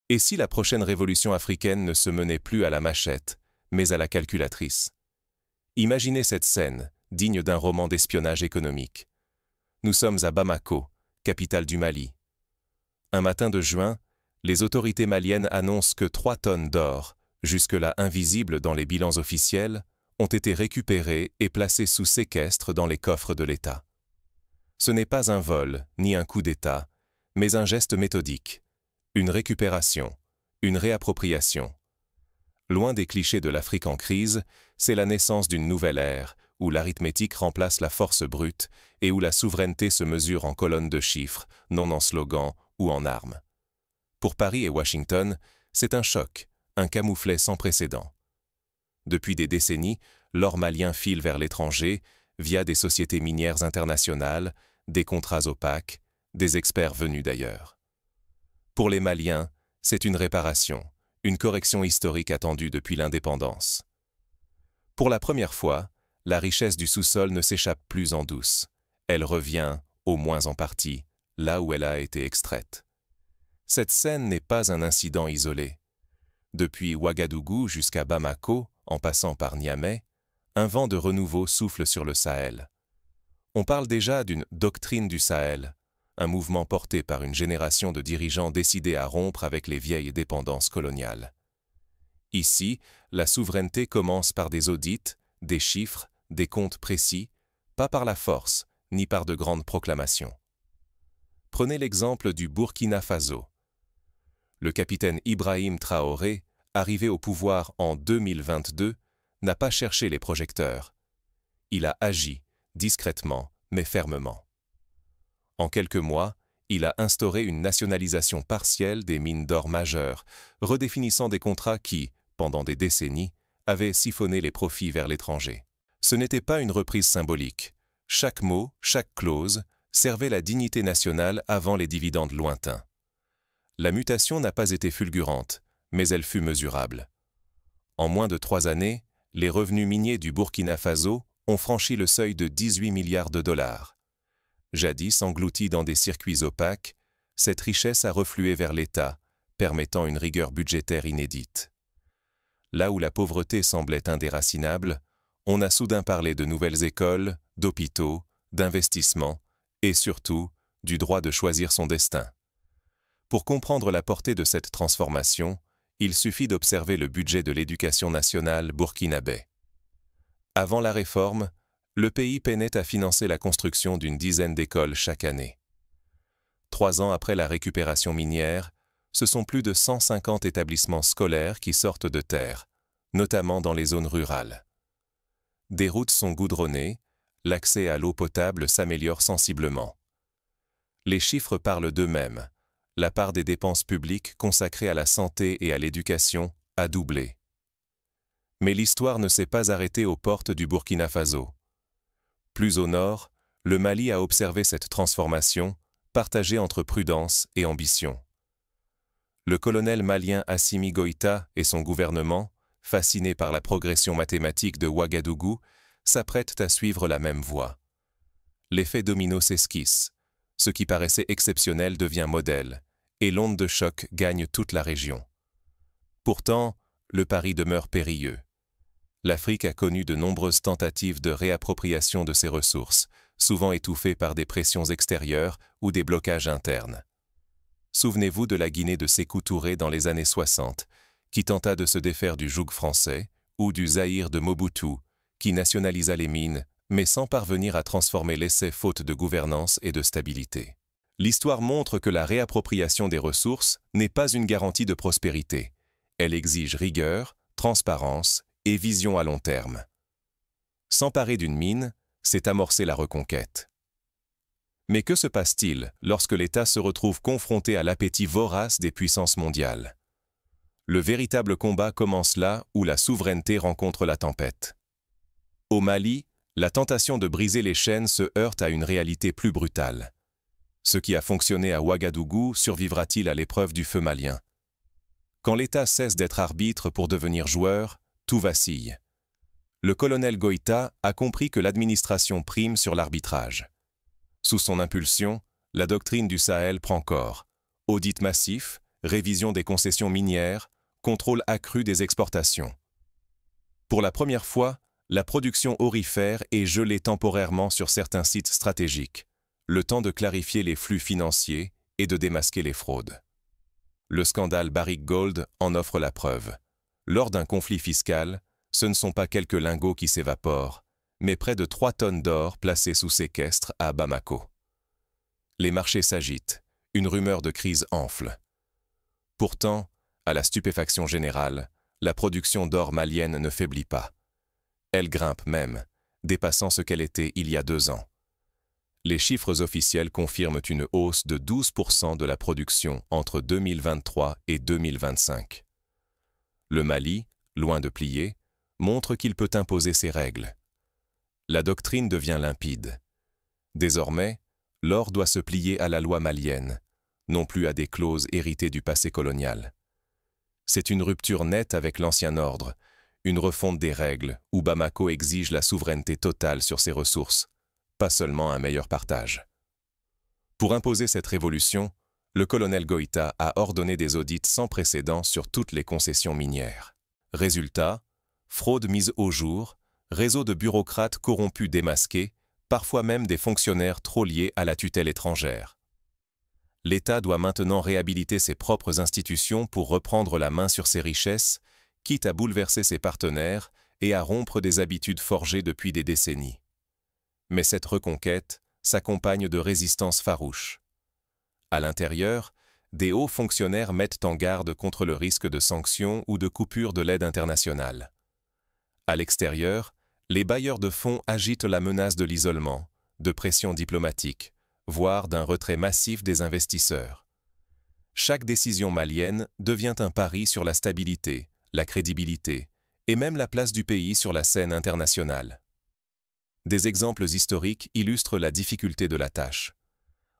Et si la prochaine révolution africaine ne se menait plus à la machette, mais à la calculatrice? Imaginez cette scène, digne d'un roman d'espionnage économique. Nous sommes à Bamako, capitale du Mali. Un matin de juin, les autorités maliennes annoncent que 3 tonnes d'or, jusque-là invisibles dans les bilans officiels, ont été récupérées et placées sous séquestre dans les coffres de l'État. Ce n'est pas un vol, ni un coup d'État, mais un geste méthodique, une récupération, une réappropriation. Loin des clichés de l'Afrique en crise, c'est la naissance d'une nouvelle ère, où l'arithmétique remplace la force brute et où la souveraineté se mesure en colonnes de chiffres, non en slogans ou en armes. Pour Paris et Washington, c'est un choc, un camouflet sans précédent. Depuis des décennies, l'or malien file vers l'étranger via des sociétés minières internationales, des contrats opaques, des experts venus d'ailleurs. Pour les Maliens, c'est une réparation, une correction historique attendue depuis l'indépendance. Pour la première fois, la richesse du sous-sol ne s'échappe plus en douce. Elle revient, au moins en partie, là où elle a été extraite. Cette scène n'est pas un incident isolé. Depuis Ouagadougou jusqu'à Bamako, en passant par Niamey, un vent de renouveau souffle sur le Sahel. On parle déjà d'une « doctrine du Sahel », un mouvement porté par une génération de dirigeants décidés à rompre avec les vieilles dépendances coloniales. Ici, la souveraineté commence par des audits, des chiffres, des comptes précis, pas par la force, ni par de grandes proclamations. Prenez l'exemple du Burkina Faso. Le capitaine Ibrahim Traoré, arrivé au pouvoir en 2022, n'a pas cherché les projecteurs. Il a agi, discrètement, mais fermement. En quelques mois, il a instauré une nationalisation partielle des mines d'or majeures, redéfinissant des contrats qui, pendant des décennies, avaient siphonné les profits vers l'étranger. Ce n'était pas une reprise symbolique. Chaque mot, chaque clause, servait la dignité nationale avant les dividendes lointains. La mutation n'a pas été fulgurante, mais elle fut mesurable. En moins de 3 années, les revenus miniers du Burkina Faso ont franchi le seuil de 18 milliards de dollars. Jadis engloutie dans des circuits opaques, cette richesse a reflué vers l'État, permettant une rigueur budgétaire inédite. Là où la pauvreté semblait indéracinable, on a soudain parlé de nouvelles écoles, d'hôpitaux, d'investissements et surtout du droit de choisir son destin. Pour comprendre la portée de cette transformation, il suffit d'observer le budget de l'éducation nationale burkinabé. Avant la réforme, le pays peinait à financer la construction d'une dizaine d'écoles chaque année. 3 ans après la récupération minière, ce sont plus de 150 établissements scolaires qui sortent de terre, notamment dans les zones rurales. Des routes sont goudronnées, l'accès à l'eau potable s'améliore sensiblement. Les chiffres parlent d'eux-mêmes. La part des dépenses publiques consacrées à la santé et à l'éducation a doublé. Mais l'histoire ne s'est pas arrêtée aux portes du Burkina Faso. Plus au nord, le Mali a observé cette transformation, partagée entre prudence et ambition. Le colonel malien Assimi Goïta et son gouvernement, fascinés par la progression mathématique de Ouagadougou, s'apprêtent à suivre la même voie. L'effet domino s'esquisse. Ce qui paraissait exceptionnel devient modèle, et l'onde de choc gagne toute la région. Pourtant, le pari demeure périlleux. L'Afrique a connu de nombreuses tentatives de réappropriation de ses ressources, souvent étouffées par des pressions extérieures ou des blocages internes. Souvenez-vous de la Guinée de Sékou Touré dans les années 60, qui tenta de se défaire du joug français, ou du Zaïre de Mobutu, qui nationalisa les mines, mais sans parvenir à transformer l'essai faute de gouvernance et de stabilité. L'histoire montre que la réappropriation des ressources n'est pas une garantie de prospérité. Elle exige rigueur, transparence et vision à long terme. S'emparer d'une mine, c'est amorcer la reconquête. Mais que se passe-t-il lorsque l'État se retrouve confronté à l'appétit vorace des puissances mondiales? Le véritable combat commence là où la souveraineté rencontre la tempête. Au Mali, la tentation de briser les chaînes se heurte à une réalité plus brutale. Ce qui a fonctionné à Ouagadougou survivra-t-il à l'épreuve du feu malien? Quand l'État cesse d'être arbitre pour devenir joueur, tout vacille. Le colonel Goïta a compris que l'administration prime sur l'arbitrage. Sous son impulsion, la doctrine du Sahel prend corps. Audits massifs, révision des concessions minières, contrôle accru des exportations. Pour la première fois, la production aurifère est gelée temporairement sur certains sites stratégiques, le temps de clarifier les flux financiers et de démasquer les fraudes. Le scandale Barrick Gold en offre la preuve. Lors d'un conflit fiscal, ce ne sont pas quelques lingots qui s'évaporent, mais près de 3 tonnes d'or placées sous séquestre à Bamako. Les marchés s'agitent, une rumeur de crise enfle. Pourtant, à la stupéfaction générale, la production d'or malienne ne faiblit pas. Elle grimpe même, dépassant ce qu'elle était il y a 2 ans. Les chiffres officiels confirment une hausse de 12% de la production entre 2023 et 2025. Le Mali, loin de plier, montre qu'il peut imposer ses règles. La doctrine devient limpide. Désormais, l'or doit se plier à la loi malienne, non plus à des clauses héritées du passé colonial. C'est une rupture nette avec l'ancien ordre, une refonte des règles où Bamako exige la souveraineté totale sur ses ressources, pas seulement un meilleur partage. Pour imposer cette révolution, le colonel Goïta a ordonné des audits sans précédent sur toutes les concessions minières. Résultat, fraude mise au jour, réseau de bureaucrates corrompus démasqués, parfois même des fonctionnaires trop liés à la tutelle étrangère. L'État doit maintenant réhabiliter ses propres institutions pour reprendre la main sur ses richesses, quitte à bouleverser ses partenaires et à rompre des habitudes forgées depuis des décennies. Mais cette reconquête s'accompagne de résistances farouches. À l'intérieur, des hauts fonctionnaires mettent en garde contre le risque de sanctions ou de coupure de l'aide internationale. À l'extérieur, les bailleurs de fonds agitent la menace de l'isolement, de pression diplomatique, voire d'un retrait massif des investisseurs. Chaque décision malienne devient un pari sur la stabilité, la crédibilité et même la place du pays sur la scène internationale. Des exemples historiques illustrent la difficulté de la tâche.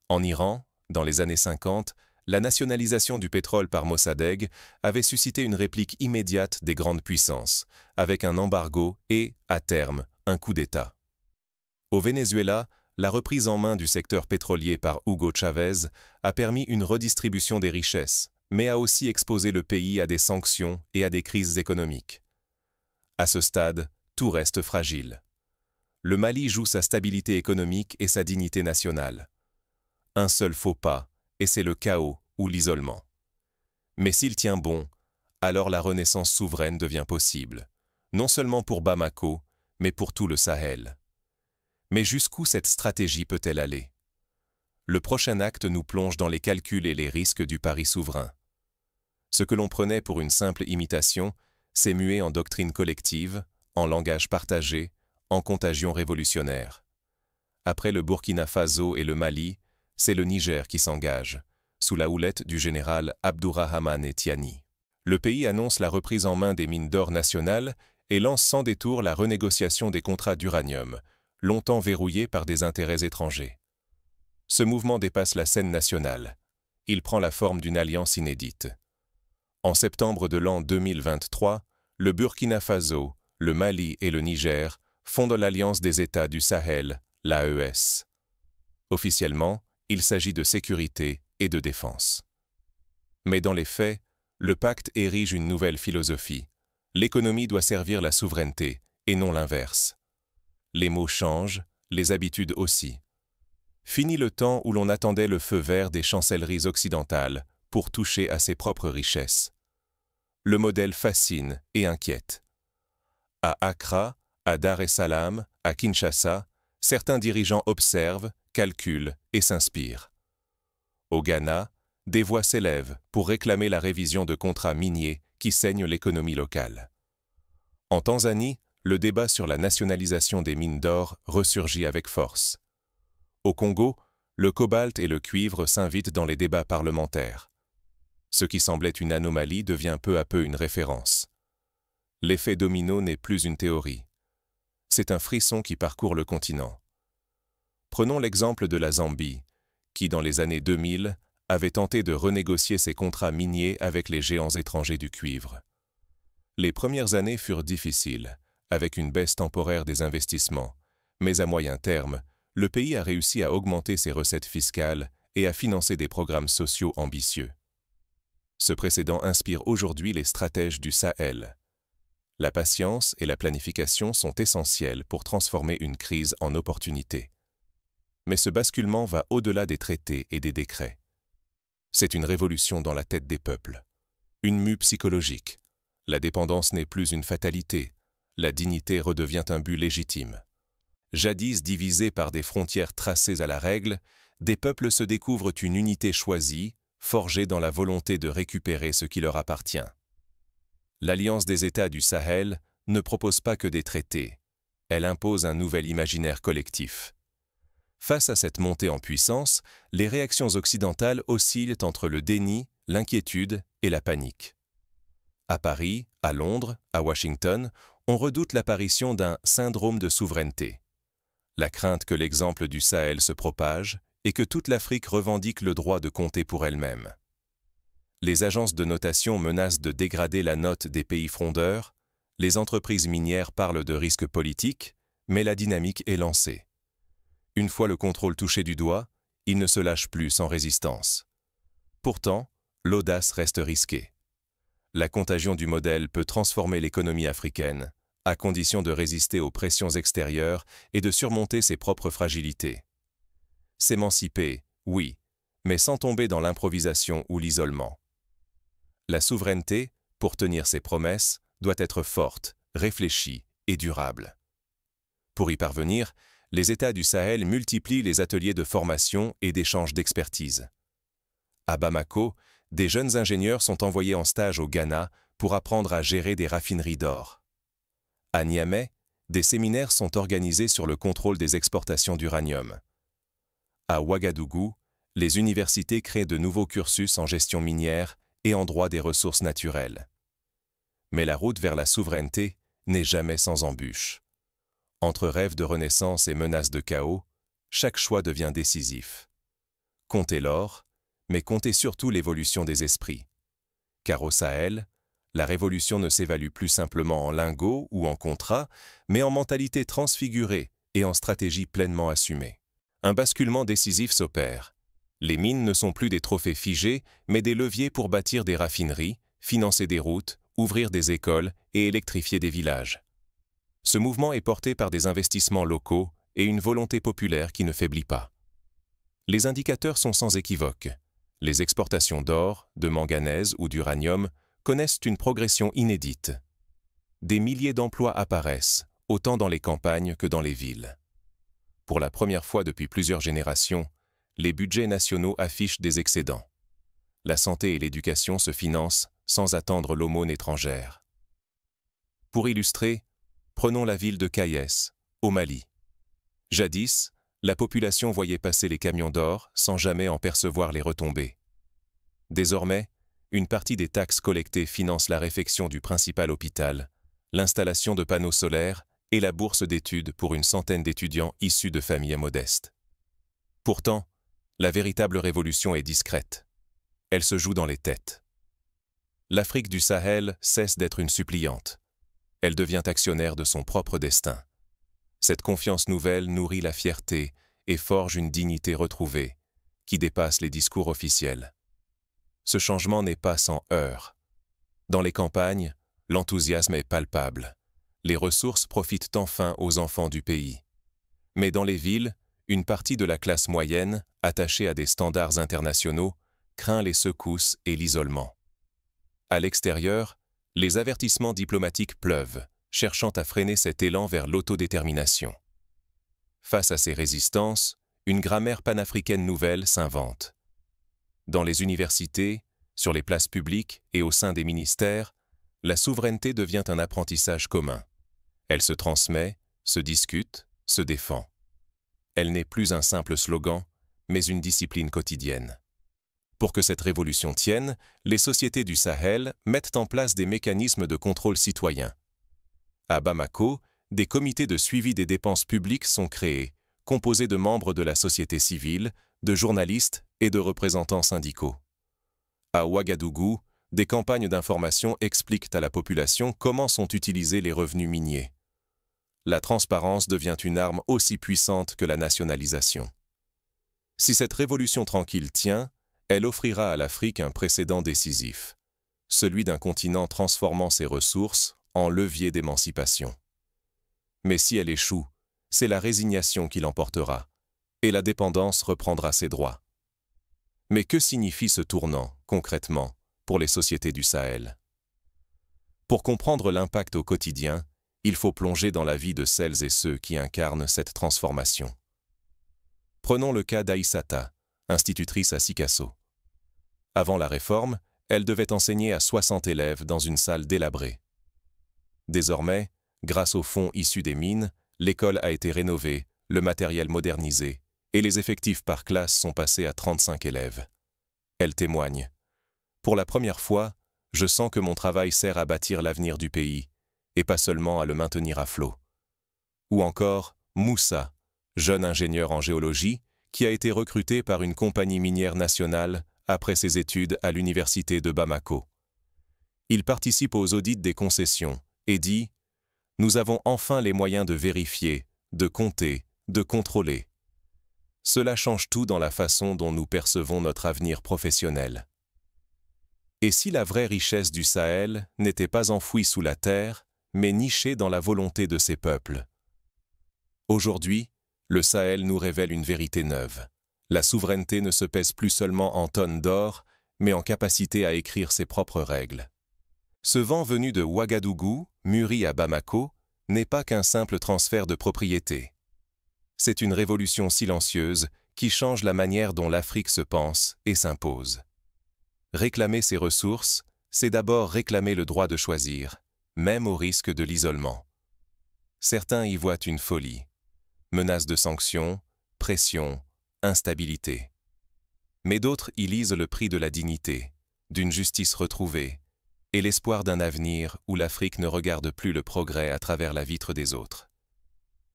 En Iran, dans les années 50, la nationalisation du pétrole par Mossadegh avait suscité une réplique immédiate des grandes puissances, avec un embargo et, à terme, un coup d'État. Au Venezuela, la reprise en main du secteur pétrolier par Hugo Chavez a permis une redistribution des richesses, mais a aussi exposé le pays à des sanctions et à des crises économiques. À ce stade, tout reste fragile. Le Mali joue sa stabilité économique et sa dignité nationale. Un seul faux pas, et c'est le chaos ou l'isolement. Mais s'il tient bon, alors la renaissance souveraine devient possible, non seulement pour Bamako, mais pour tout le Sahel. Mais jusqu'où cette stratégie peut-elle aller? Le prochain acte nous plonge dans les calculs et les risques du pari souverain. Ce que l'on prenait pour une simple imitation s'est mué en doctrine collective, en langage partagé, en contagion révolutionnaire. Après le Burkina Faso et le Mali, c'est le Niger qui s'engage, sous la houlette du général Abdourahmane Tiani. Le pays annonce la reprise en main des mines d'or nationales et lance sans détour la renégociation des contrats d'uranium, longtemps verrouillés par des intérêts étrangers. Ce mouvement dépasse la scène nationale. Il prend la forme d'une alliance inédite. En septembre de l'an 2023, le Burkina Faso, le Mali et le Niger fondent l'Alliance des États du Sahel, l'AES. Officiellement, il s'agit de sécurité et de défense. Mais dans les faits, le pacte érige une nouvelle philosophie. L'économie doit servir la souveraineté, et non l'inverse. Les mots changent, les habitudes aussi. Fini le temps où l'on attendait le feu vert des chancelleries occidentales pour toucher à ses propres richesses. Le modèle fascine et inquiète. À Accra, à Dar es Salaam, à Kinshasa, certains dirigeants observent, calculent et s'inspirent. Au Ghana, des voix s'élèvent pour réclamer la révision de contrats miniers qui saignent l'économie locale. En Tanzanie, le débat sur la nationalisation des mines d'or ressurgit avec force. Au Congo, le cobalt et le cuivre s'invitent dans les débats parlementaires. Ce qui semblait une anomalie devient peu à peu une référence. L'effet domino n'est plus une théorie. C'est un frisson qui parcourt le continent. Prenons l'exemple de la Zambie, qui dans les années 2000 avait tenté de renégocier ses contrats miniers avec les géants étrangers du cuivre. Les premières années furent difficiles, avec une baisse temporaire des investissements, mais à moyen terme, le pays a réussi à augmenter ses recettes fiscales et à financer des programmes sociaux ambitieux. Ce précédent inspire aujourd'hui les stratèges du Sahel. La patience et la planification sont essentielles pour transformer une crise en opportunité. Mais ce basculement va au-delà des traités et des décrets. C'est une révolution dans la tête des peuples. Une mue psychologique. La dépendance n'est plus une fatalité. La dignité redevient un but légitime. Jadis divisés par des frontières tracées à la règle, des peuples se découvrent une unité choisie, forgée dans la volonté de récupérer ce qui leur appartient. L'Alliance des États du Sahel ne propose pas que des traités. Elle impose un nouvel imaginaire collectif. Face à cette montée en puissance, les réactions occidentales oscillent entre le déni, l'inquiétude et la panique. À Paris, à Londres, à Washington, on redoute l'apparition d'un syndrome de souveraineté. La crainte que l'exemple du Sahel se propage et que toute l'Afrique revendique le droit de compter pour elle-même. Les agences de notation menacent de dégrader la note des pays frondeurs, les entreprises minières parlent de risques politiques, mais la dynamique est lancée. Une fois le contrôle touché du doigt, il ne se lâche plus sans résistance. Pourtant, l'audace reste risquée. La contagion du modèle peut transformer l'économie africaine, à condition de résister aux pressions extérieures et de surmonter ses propres fragilités. S'émanciper, oui, mais sans tomber dans l'improvisation ou l'isolement. La souveraineté, pour tenir ses promesses, doit être forte, réfléchie et durable. Pour y parvenir, les États du Sahel multiplient les ateliers de formation et d'échange d'expertise. À Bamako, des jeunes ingénieurs sont envoyés en stage au Ghana pour apprendre à gérer des raffineries d'or. À Niamey, des séminaires sont organisés sur le contrôle des exportations d'uranium. À Ouagadougou, les universités créent de nouveaux cursus en gestion minière et en droit des ressources naturelles. Mais la route vers la souveraineté n'est jamais sans embûches. Entre rêves de renaissance et menaces de chaos, chaque choix devient décisif. Comptez l'or, mais comptez surtout l'évolution des esprits. Car au Sahel, la révolution ne s'évalue plus simplement en lingots ou en contrats, mais en mentalité transfigurée et en stratégie pleinement assumée. Un basculement décisif s'opère. Les mines ne sont plus des trophées figés, mais des leviers pour bâtir des raffineries, financer des routes, ouvrir des écoles et électrifier des villages. Ce mouvement est porté par des investissements locaux et une volonté populaire qui ne faiblit pas. Les indicateurs sont sans équivoque. Les exportations d'or, de manganèse ou d'uranium connaissent une progression inédite. Des milliers d'emplois apparaissent, autant dans les campagnes que dans les villes. Pour la première fois depuis plusieurs générations, les budgets nationaux affichent des excédents. La santé et l'éducation se financent sans attendre l'aumône étrangère. Pour illustrer, prenons la ville de Kayes, au Mali. Jadis, la population voyait passer les camions d'or sans jamais en percevoir les retombées. Désormais, une partie des taxes collectées finance la réfection du principal hôpital, l'installation de panneaux solaires et la bourse d'études pour une centaine d'étudiants issus de familles modestes. Pourtant, la véritable révolution est discrète. Elle se joue dans les têtes. L'Afrique du Sahel cesse d'être une suppliante. Elle devient actionnaire de son propre destin. Cette confiance nouvelle nourrit la fierté et forge une dignité retrouvée, qui dépasse les discours officiels. Ce changement n'est pas sans heurts. Dans les campagnes, l'enthousiasme est palpable. Les ressources profitent enfin aux enfants du pays. Mais dans les villes, une partie de la classe moyenne, attachée à des standards internationaux, craint les secousses et l'isolement. À l'extérieur, les avertissements diplomatiques pleuvent, cherchant à freiner cet élan vers l'autodétermination. Face à ces résistances, une grammaire panafricaine nouvelle s'invente. Dans les universités, sur les places publiques et au sein des ministères, la souveraineté devient un apprentissage commun. Elle se transmet, se discute, se défend. Elle n'est plus un simple slogan, mais une discipline quotidienne. Pour que cette révolution tienne, les sociétés du Sahel mettent en place des mécanismes de contrôle citoyen. À Bamako, des comités de suivi des dépenses publiques sont créés, composés de membres de la société civile, de journalistes et de représentants syndicaux. À Ouagadougou, des campagnes d'information expliquent à la population comment sont utilisés les revenus miniers. La transparence devient une arme aussi puissante que la nationalisation. Si cette révolution tranquille tient, Elle offrira à l'Afrique un précédent décisif, celui d'un continent transformant ses ressources en levier d'émancipation. Mais si elle échoue, c'est la résignation qui l'emportera, et la dépendance reprendra ses droits. Mais que signifie ce tournant, concrètement, pour les sociétés du Sahel? Pour comprendre l'impact au quotidien, il faut plonger dans la vie de celles et ceux qui incarnent cette transformation. Prenons le cas d'Aïssata, institutrice à Sikasso. Avant la réforme, elle devait enseigner à 60 élèves dans une salle délabrée. Désormais, grâce aux fonds issus des mines, l'école a été rénovée, le matériel modernisé, et les effectifs par classe sont passés à 35 élèves. Elle témoigne. Pour la première fois, je sens que mon travail sert à bâtir l'avenir du pays, et pas seulement à le maintenir à flot. Ou encore, Moussa, jeune ingénieur en géologie, qui a été recruté par une compagnie minière nationale après ses études à l'université de Bamako. Il participe aux audits des concessions et dit « Nous avons enfin les moyens de vérifier, de compter, de contrôler. » Cela change tout dans la façon dont nous percevons notre avenir professionnel. Et si la vraie richesse du Sahel n'était pas enfouie sous la terre, mais nichée dans la volonté de ses peuples? Aujourd'hui, le Sahel nous révèle une vérité neuve. La souveraineté ne se pèse plus seulement en tonnes d'or, mais en capacité à écrire ses propres règles. Ce vent venu de Ouagadougou, mûri à Bamako, n'est pas qu'un simple transfert de propriété. C'est une révolution silencieuse qui change la manière dont l'Afrique se pense et s'impose. Réclamer ses ressources, c'est d'abord réclamer le droit de choisir, même au risque de l'isolement. Certains y voient une folie. Menaces de sanctions, pression, instabilité. Mais d'autres y lisent le prix de la dignité, d'une justice retrouvée, et l'espoir d'un avenir où l'Afrique ne regarde plus le progrès à travers la vitre des autres.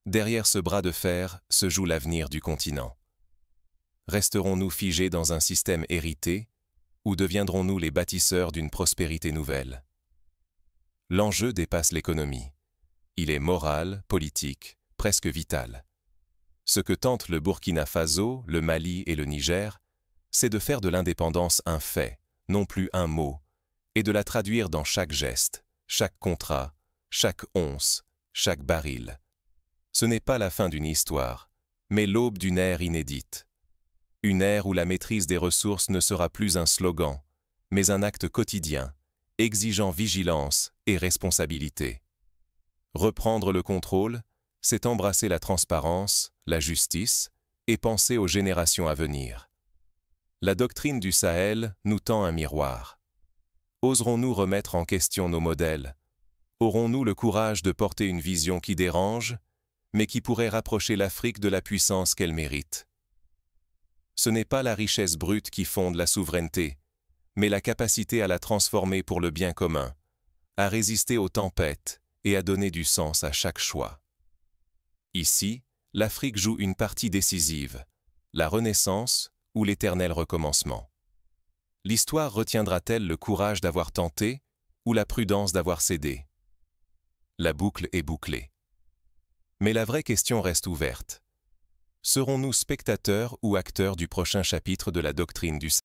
Derrière ce bras de fer se joue l'avenir du continent. Resterons-nous figés dans un système hérité, ou deviendrons-nous les bâtisseurs d'une prospérité nouvelle? L'enjeu dépasse l'économie. Il est moral, politique, presque vital. Ce que tentent le Burkina Faso, le Mali et le Niger, c'est de faire de l'indépendance un fait, non plus un mot, et de la traduire dans chaque geste, chaque contrat, chaque once, chaque baril. Ce n'est pas la fin d'une histoire, mais l'aube d'une ère inédite. Une ère où la maîtrise des ressources ne sera plus un slogan, mais un acte quotidien, exigeant vigilance et responsabilité. Reprendre le contrôle, c'est embrasser la transparence, la justice et penser aux générations à venir. La doctrine du Sahel nous tend un miroir. Oserons-nous remettre en question nos modèles? Aurons-nous le courage de porter une vision qui dérange, mais qui pourrait rapprocher l'Afrique de la puissance qu'elle mérite? Ce n'est pas la richesse brute qui fonde la souveraineté, mais la capacité à la transformer pour le bien commun, à résister aux tempêtes et à donner du sens à chaque choix. Ici, l'Afrique joue une partie décisive, la renaissance ou l'éternel recommencement. L'histoire retiendra-t-elle le courage d'avoir tenté ou la prudence d'avoir cédé? La boucle est bouclée. Mais la vraie question reste ouverte. Serons-nous spectateurs ou acteurs du prochain chapitre de la doctrine du Sahel?